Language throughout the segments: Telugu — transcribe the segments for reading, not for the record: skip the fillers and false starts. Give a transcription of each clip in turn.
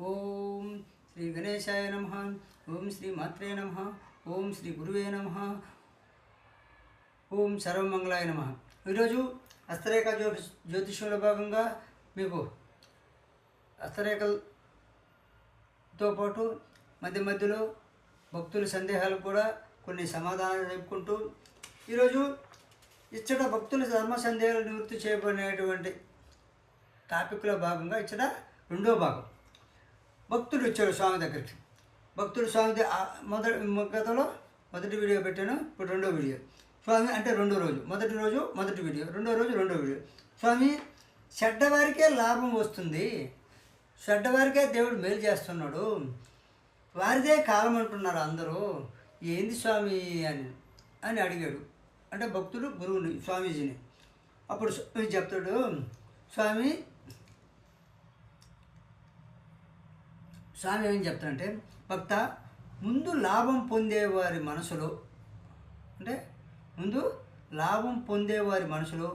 ఓం శ్రీ గణేశాయ నమః. ఓం శ్రీ మాత్రే నమః. ఓం శ్రీ గురువే నమః. ఓం సర్వమంగళాయ నమః. ఈరోజు హస్తరేఖ జ్యోతిష్యంలో భాగంగా మీకు హస్తరేఖలతో పాటు మధ్య మధ్యలో భక్తుల సందేహాలు కూడా కొన్ని సమాధానాలు చెప్పుకుంటూ ఈరోజు ఇచ్చట భక్తుల ధర్మ సందేహాలు నివృత్తి చేయబడినటువంటి టాపిక్లో భాగంగా ఇచ్చట రెండో భాగం. భక్తుడు వచ్చాడు స్వామి దగ్గరికి. భక్తుడు స్వామి గతంలో మొదటి వీడియో పెట్టాను, ఇప్పుడు రెండో వీడియో. స్వామి అంటే రెండో రోజు, మొదటి రోజు మొదటి వీడియో, రెండో రోజు రెండో వీడియో. స్వామి చెడ్డవారికే లాభం వస్తుంది, చెడ్డవారికే దేవుడు మేలు చేస్తున్నాడు, వారిదే కాలం అంటున్నారు అందరూ, ఏంది స్వామి అని అడిగాడు. అంటే భక్తుడు గురువుని స్వామీజీని. అప్పుడు స్వామి చెప్తాడు, స్వామి ఏం చెప్తాడంటే, భక్త ముందు లాభం పొందేవారి మనసులో, అంటే ముందు లాభం పొందేవారి మనసులో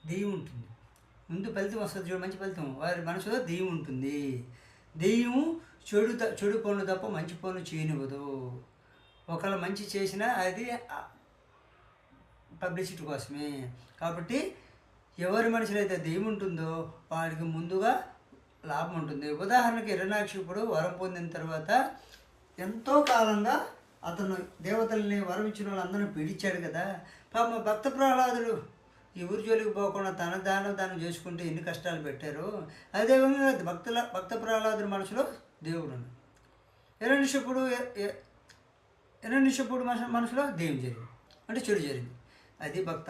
దెయ్యం ఉంటుంది. ముందు ఫలితం వస్తుంది చూడు, మంచి ఫలితం, వారి మనసులో దెయ్యం ఉంటుంది. దెయ్యం చెడు పనులు తప్ప మంచి పనులు చేయనివ్వదు. ఒకళ్ళు మంచి చేసినా అది పబ్లిసిటీ కోసమే. కాబట్టి ఎవరి మనసులో అయితే దెయ్యం ఉంటుందో వాడికి ముందుగా లాభం ఉంటుంది. ఉదాహరణకి హిరణ్యాక్షుడు వరం పొందిన తర్వాత ఎంతో కాలంగా అతను దేవతల్ని వరం ఇచ్చిన వాళ్ళందరినీ పీడించాడు కదా. పాప భక్త ప్రహ్లాదుడు ఈ ఊరి జోలికి పోకుండా తన దానం చేసుకుంటే ఎన్ని కష్టాలు పెట్టారు. అదేవిధంగా భక్త ప్రహ్లాదుడి మనసులో దేవుడు. హిరణ్యశిపుడు మనసులో దెయ్యం జరిగింది, అంటే చెడు జరిగింది. అది భక్త.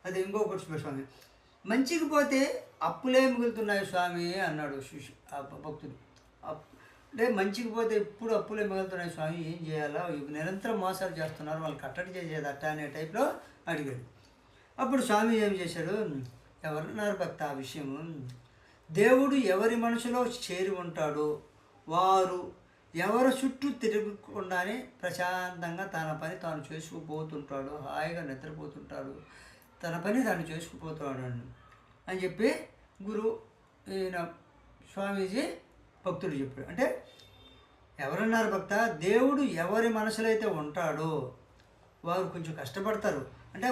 అది ఇంకొకటి స్వామి, మంచికి పోతే అప్పులే మిగులుతున్నాయి స్వామి అన్నాడు భక్తుడు. అంటే మంచికి పోతే ఎప్పుడు అప్పులే మిగులుతున్నాయి స్వామి, ఏం చేయాలా, నిరంతరం మోసాలు చేస్తున్నారు, వాళ్ళు కట్టడి చేసేదట్ట అనే టైప్లో అడిగాడు. అప్పుడు స్వామి ఏం చేశాడు, ఎవరన్నారు భక్త ఆ విషయము, దేవుడు ఎవరి మనసులో చేరి ఉంటాడో వారు ఎవరి చుట్టూ తిరగకుండానే ప్రశాంతంగా తన పని తాను చేసుకుపోతుంటాడు, హాయిగా నిద్రపోతుంటాడు, తన పని తాను చేసుకుపోతాడు అని చెప్పి ఈయన స్వామీజీ భక్తుడు చెప్పాడు. అంటే ఎవరన్నారు భక్త, దేవుడు ఎవరి మనసులో అయితే ఉంటాడో వారు కొంచెం కష్టపడతారు. అంటే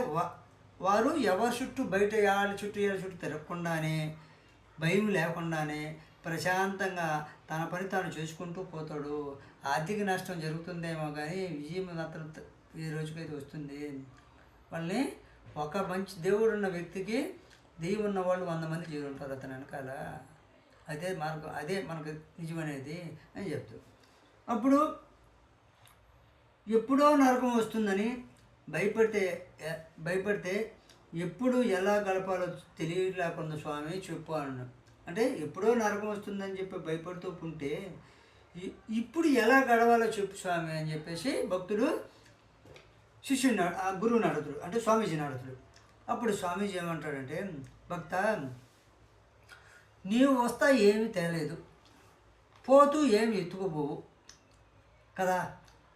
వారు ఎవరి చుట్టూ బయట వాళ్ళ చుట్టూ తిరగకుండానే, భయం లేకుండానే ప్రశాంతంగా తన పని తాను చేసుకుంటూ పోతాడు. ఆర్థిక నష్టం జరుగుతుందేమో కానీ విజయం మాత్రం ఈ రోజుకైతే వస్తుంది. వాళ్ళని ఒక మంచి దేవుడు ఉన్న వ్యక్తికి దెయ్యం ఉన్న వాళ్ళు 100 మంది జీవులు ఉంటారు అతని వెనకాల. అదే మార్గం, అదే మనకు నిజమనేది అని చెప్తాడు. అప్పుడు ఎప్పుడో నరకం వస్తుందని భయపడితే ఎప్పుడు ఎలా గడపాలో తెలియలేకుండా స్వామి చెప్పు అన్నాడు. అంటే ఎప్పుడో నరకం వస్తుందని చెప్పి భయపడుతూ ఉంటే ఇప్పుడు ఎలా గడవాలో చెప్పు స్వామి అని చెప్పేసి భక్తుడు శిష్యుని ఆ గురువుని అడుగుతాడు, అంటే స్వామీజీని అడుగుతాడు. అప్పుడు స్వామీజీ ఏమంటాడంటే, భక్త నీవు వస్తా ఏమీ తేలేదు, పోతూ ఏమి ఎత్తుకుపోవు కదా,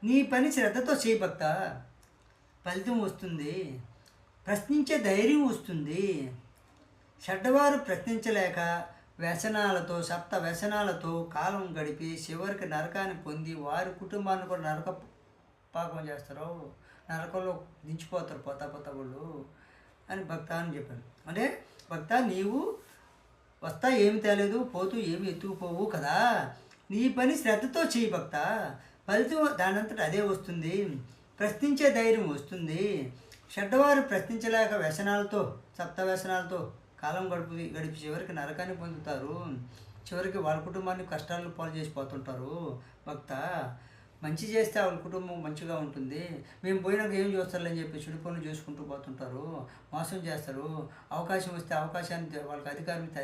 నీ పని శ్రద్ధతో చేయి భక్త, ఫలితం వస్తుంది, ప్రశ్నించే ధైర్యం వస్తుంది. చెడ్డవారు ప్రశ్నించలేక సప్త వ్యసనాలతో కాలం గడిపి చివరికి నరకాన్ని పొంది వారి కుటుంబాన్ని కూడా నరక పాకం చేస్తారు, నరకంలో దించిపోతారు పోతా వాళ్ళు అని భక్త అని చెప్పాను. అంటే భక్త నీవు వస్తా ఏమి తేలేదు, పోతూ ఏమి ఎత్తుకుపోవు కదా, నీ పని శ్రద్ధతో చేయి భక్త, ఫలితం దానంతట అదే వస్తుంది, ప్రశ్నించే ధైర్యం వస్తుంది. చెడ్డవారు ప్రశ్నించలేక సప్త వ్యసనాలతో కాలం గడిపి చివరికి నరకాన్ని పొందుతారు, చివరికి వాళ్ళ కుటుంబాన్ని కష్టాలను పాలు చేసిపోతుంటారు. భక్త మంచి చేస్తే వాళ్ళ కుటుంబం మంచిగా ఉంటుంది, మేము పోయినాక ఏం చేస్తారని చెప్పి చెడు పనులు చేసుకుంటూ పోతుంటారు, మోసం చేస్తారు, అవకాశం వస్తే అవకాశాన్ని వాళ్ళకి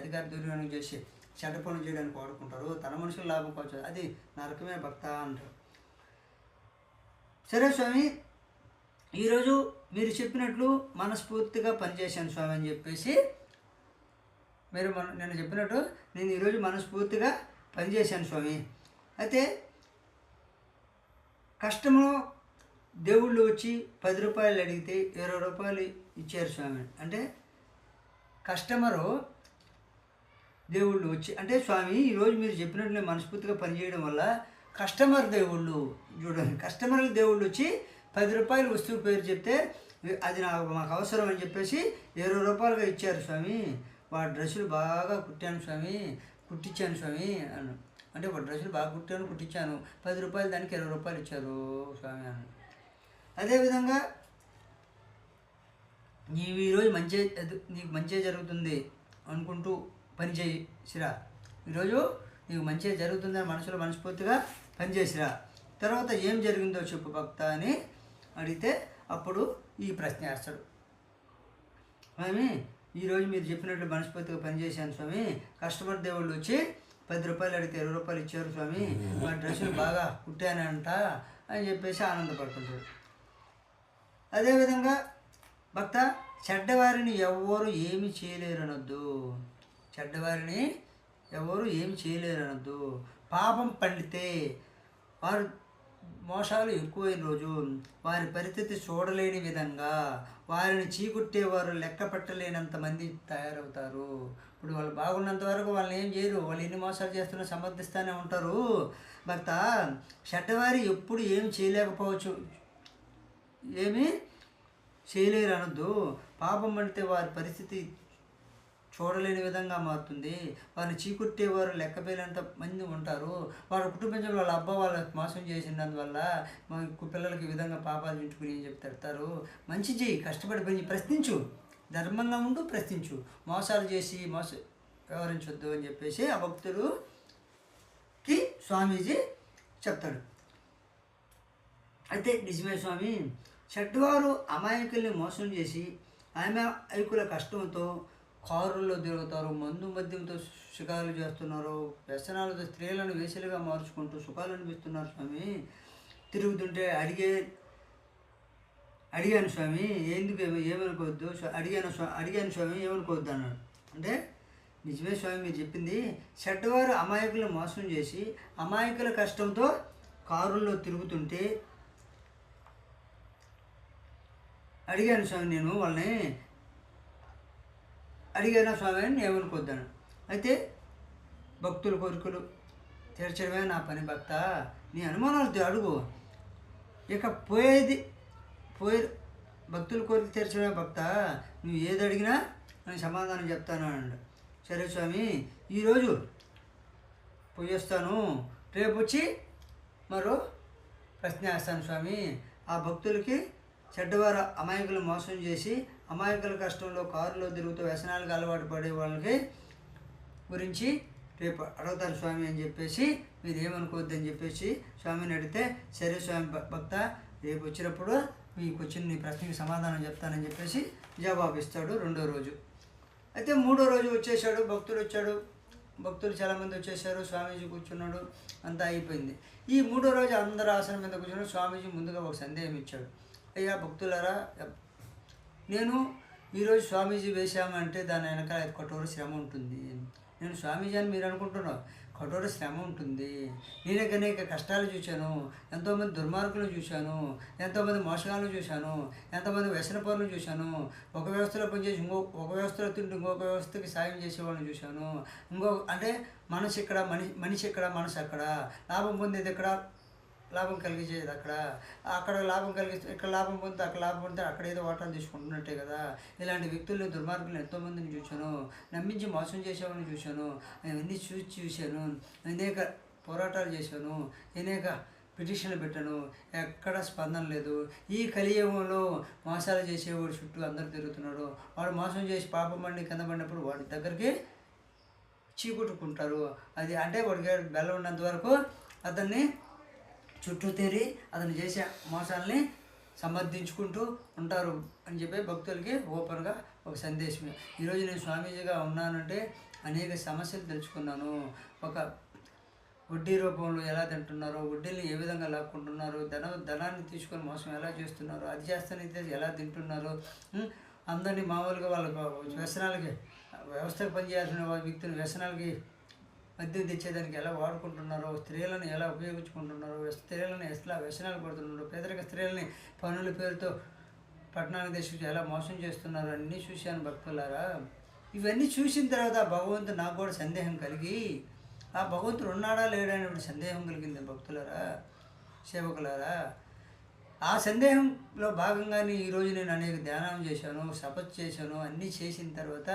అధికార దుర్వినియోగం చేసి చెడ్డ పనులు చేయడానికి వాడుకుంటారు, తన మనుషులు లాభం కావచ్చు, అది నరకమే భక్త అంటారు. సరే స్వామి, ఈరోజు మీరు చెప్పినట్లు మనస్ఫూర్తిగా పనిచేశాను స్వామి అని చెప్పేసి నేను చెప్పినట్టు నేను ఈరోజు మనస్ఫూర్తిగా పనిచేశాను స్వామి. అయితే కష్టంలో దేవుళ్ళు వచ్చి 10 రూపాయలు అడిగితే 20 రూపాయలు ఇచ్చారు స్వామి. అంటే కస్టమరు దేవుళ్ళు వచ్చి అంటే స్వామి ఈరోజు మీరు చెప్పినట్లు నేను మనస్ఫూర్తిగా పనిచేయడం వల్ల కస్టమర్ దేవుళ్ళు చూడండి, కస్టమర్ దేవుళ్ళు వచ్చి 10 రూపాయలు వస్తువు పేరు చెప్తే అది మాకు అవసరం అని చెప్పేసి 20 రూపాయలుగా ఇచ్చారు స్వామి. వాడి డ్రెస్సులు బాగా కుట్టాను స్వామి, కుట్టించాను స్వామి అన్నాను. అంటే వాడి డ్రెస్సులు బాగా కుట్టాను, కుట్టించాను, 10 రూపాయలు దానికి 20 రూపాయలు ఇచ్చారు స్వామి అన్నాను. అదేవిధంగా నీవు ఈరోజు నీకు మంచి జరుగుతుంది అనుకుంటూ పనిచేయి సిరా. ఈరోజు నీకు మంచిగా జరుగుతుందని మనసులో మనస్ఫూర్తిగా పనిచేసిరా. తర్వాత ఏం జరిగిందో చెప్పు భక్త అని అడిగితే అప్పుడు ఈ ప్రశ్న వేస్తాడు. స్వామి ఈరోజు మీరు చెప్పినట్లు మనస్ఫూర్తిగా పనిచేశాను స్వామి, కస్టమర్ దేవుళ్ళు వచ్చి 10 రూపాయలు అడిగితే 20 రూపాయలు ఇచ్చారు స్వామి, మా డ్రెస్సులు బాగా కుట్టానంట అని చెప్పేసి ఆనందపడుతుంటాడు. అదేవిధంగా భక్త చెడ్డవారిని ఎవ్వరు ఏమి చేయలేరనొద్దు, చెడ్డవారిని ఎవరు ఏమి చేయలేరనొద్దు. పాపం పండితే వారు మోసాలు ఎక్కువైన రోజు వారి పరిస్థితి చూడలేని విధంగా వారిని చీకుట్టేవారు లెక్క పెట్టలేనంత మంది తయారవుతారు. ఇప్పుడు వాళ్ళు బాగున్నంత వరకు వాళ్ళని ఏం చేయరు, వాళ్ళు ఎన్ని మోసాలు చేస్తున్నా సమర్థిస్తూనే ఉంటారు. భక్త చెడ్డవారి ఎప్పుడు ఏమి చేయలేకపోవచ్చు, ఏమీ చేయలేరు అనొద్దు. పాపం పడితే వారి పరిస్థితి చూడలేని విధంగా మారుతుంది. వారిని చీకుట్టేవారు లెక్కపేలంత మంది ఉంటారు. వాళ్ళ కుటుంబంలో వాళ్ళ అబ్బా వాళ్ళ మోసం చేసినందువల్ల మా పిల్లలకి ఈ విధంగా పాపాలు చుట్టుకుని ఏం చెప్తారు. మంచి చేయి, కష్టపడి పని, ప్రశ్నించు, ధర్మంగా ఉంటూ ప్రశ్నించు, మోసాలు చేసి వ్యవహరించొద్దు అని చెప్పేసి ఆ భక్తుడికి స్వామీజీ చెప్తాడు. అయితే నిజమే స్వామి, చెడ్డవారు అమాయకుల్ని మోసం చేసి అమాయకుల కష్టంతో కారుల్లో తిరుగుతారు, మందు మద్యంతో సుఖాలు చేస్తున్నారు, వ్యసనాలతో స్త్రీలను వేసలుగా మార్చుకుంటూ సుఖాలు అనిపిస్తున్నారు స్వామి. తిరుగుతుంటే అడిగాను స్వామి, ఎందుకు ఏమనుకోవద్దు, అడిగాను స్వామి ఏమనుకోవద్దు అన్నాడు. అంటే నిజమే స్వామి మీరు చెప్పింది, చెడ్డవారు అమాయకులను మోసం చేసి అమాయకుల కష్టంతో కారుల్లో తిరుగుతుంటే అడిగాను స్వామి, నేను వాళ్ళని అడిగాను స్వామి అని ఏమనుకోద్దాను. అయితే భక్తుల కోరికలు తీర్చడమే నా పని భక్త, నీ అనుమానాలతో అడుగు, ఇక పోయే భక్తుల కోరిక తీర్చడమే భక్త, నువ్వు ఏది అడిగినా నేను సమాధానం చెప్తాను అన్నాడు. సరే స్వామి ఈరోజు పోయేస్తాను, రేపు వచ్చి మరో ప్రశ్న వేస్తాను స్వామి. ఆ భక్తులకి చెడ్డవారు అమాయకులు మోసం చేసి అమాయకుల కష్టంలో కారులో తిరుగుతూ వ్యసనాలకు అలవాటు పడే వాళ్ళకి గురించి రేపు అడుగుతాను స్వామి అని చెప్పేసి, మీరు ఏమనుకోవద్దని చెప్పేసి స్వామిని అడిగితే, సరే స్వామి భక్త రేపు వచ్చినప్పుడు మీకు వచ్చిన నీ ప్రశ్నకి సమాధానం చెప్తానని చెప్పేసి జవాబు ఇస్తాడు. రెండో రోజు అయితే మూడో రోజు వచ్చేసాడు, భక్తుడు వచ్చాడు, భక్తులు చాలామంది వచ్చేసారు, స్వామీజీ కూర్చున్నాడు, అంతా అయిపోయింది. ఈ మూడో రోజు అందరు ఆసనం మీద కూర్చున్నాడు. స్వామీజీ ముందుగా ఒక సందేహం ఇచ్చాడు. అయ్యా భక్తులారా, నేను ఈరోజు స్వామీజీ వేశామంటే దాని వెనకాల కఠోర శ్రమ ఉంటుంది. నేను స్వామీజీ అని మీరు అనుకుంటున్నావు, కఠోర శ్రమ ఉంటుంది. నేను అనేక కష్టాలు చూశాను, ఎంతోమంది దుర్మార్గులను చూశాను, ఎంతోమంది మోసగాలను చూశాను, ఎంతోమంది వ్యసన పనులను చూశాను, ఒక వ్యవస్థలో పనిచేసి ఒక వ్యవస్థలో తింటూ ఇంకొక వ్యవస్థకి సాయం చేసేవాళ్ళని చూశాను. అంటే మనసు ఇక్కడ, మనిషి ఇక్కడ, మనసు అక్కడ, లాభం పొందేది ఇక్కడ, లాభం కలిగించేది అక్కడ లాభం కలిగిస్తే ఇక్కడ లాభం పొందితే అక్కడ లాభం పొందితే అక్కడ ఏదో వాటాలు తీసుకుంటున్నట్టే కదా. ఇలాంటి వ్యక్తుల్ని దుర్మార్గులను ఎంతోమందిని చూశాను, నమ్మించి మోసం చేసేవాడిని చూశాను, అవన్నీ చూశాను, అనేక పోరాటాలు చేశాను, అనేక పిటిషన్లు పెట్టాను, ఎక్కడ స్పందన లేదు. ఈ కలియుగంలో మోసాలు చేసేవాడు చుట్టూ అందరు తిరుగుతున్నాడు. వాడు మోసం చేసి పాపం పండి కింద పడినప్పుడు వాడి దగ్గరికి చీకుట్టుకుంటారు. అది అంటే వాడికి బెల్లం ఉన్నంత వరకు అతన్ని చుట్టూ తిరిగి అతను చేసే మోసాలని సమర్థించుకుంటూ ఉంటారు అని చెప్పి భక్తులకి ఓపెన్గా ఒక సందేశం. ఈరోజు నేను స్వామీజీగా ఉన్నానంటే అనేక సమస్యలు తెలుసుకున్నాను. ఒక వడ్డీ రూపంలో ఎలా తింటున్నారో, వడ్డీని ఏ విధంగా లాక్కుంటున్నారు, ధనాన్ని తీసుకొని మోసం ఎలా చేస్తున్నారు, అది చేస్తానైతే ఎలా తింటున్నారు, అందరినీ మామూలుగా వాళ్ళ వ్యసనాలకి వ్యవస్థకు పనిచేయాల్సిన వ్యక్తులు వ్యసనాలకి మద్యం తెచ్చేదానికి ఎలా వాడుకుంటున్నారో, స్త్రీలను ఎలా ఉపయోగించుకుంటున్నారో, స్త్రీలను ఎలా వ్యసనాలు పడుతున్నారో, పేదరిక స్త్రీలని పనుల పేరుతో పట్టణానికి తీసుకొచ్చి ఎలా మోసం చేస్తున్నారో అన్నీ చూశాను భక్తులారా. ఇవన్నీ చూసిన తర్వాత భగవంతుడు నాకు కూడా సందేహం కలిగి, ఆ భగవంతుడు ఉన్నాడా లేడా అనేటువంటి సందేహం కలిగింది భక్తులారా, సేవకులారా. ఆ సందేహంలో భాగంగానే ఈరోజు నేను అనేక ధ్యానం చేశాను, తపస్సు చేశాను. అన్నీ చేసిన తర్వాత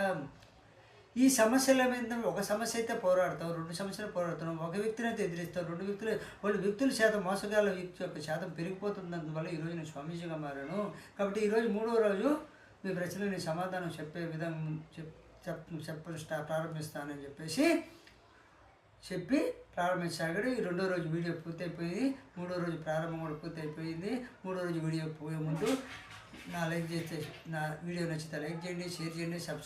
ఈ సమస్యల మీద ఒక సమస్య అయితే పోరాడతాం, 2 సమస్యలు పోరాడుతున్నాం, ఒక వ్యక్తిని అయితే ఎదిరిస్తాం, 2 వ్యక్తులు, వాళ్ళు వ్యక్తుల శాతం, మోసగాళ్ళ వ్యక్తి యొక్క శాతం పెరిగిపోతున్నందువల్ల ఈరోజు నేను స్వామీజీగా మారాను. కాబట్టి ఈరోజు 3వ రోజు మీ ప్రశ్నని సమాధానం చెప్పే విధంగా ప్రారంభిస్తానని చెప్పి ప్రారంభించాడు. ఈ 2వ రోజు వీడియో పూర్తయిపోయింది, 3వ రోజు ప్రారంభం కూడా పూర్తయిపోయింది. 3వ రోజు వీడియో పోయే ముందు నా వీడియో నచ్చితే లైక్ చేయండి, షేర్ చేయండి, సబ్స్క్రైబ్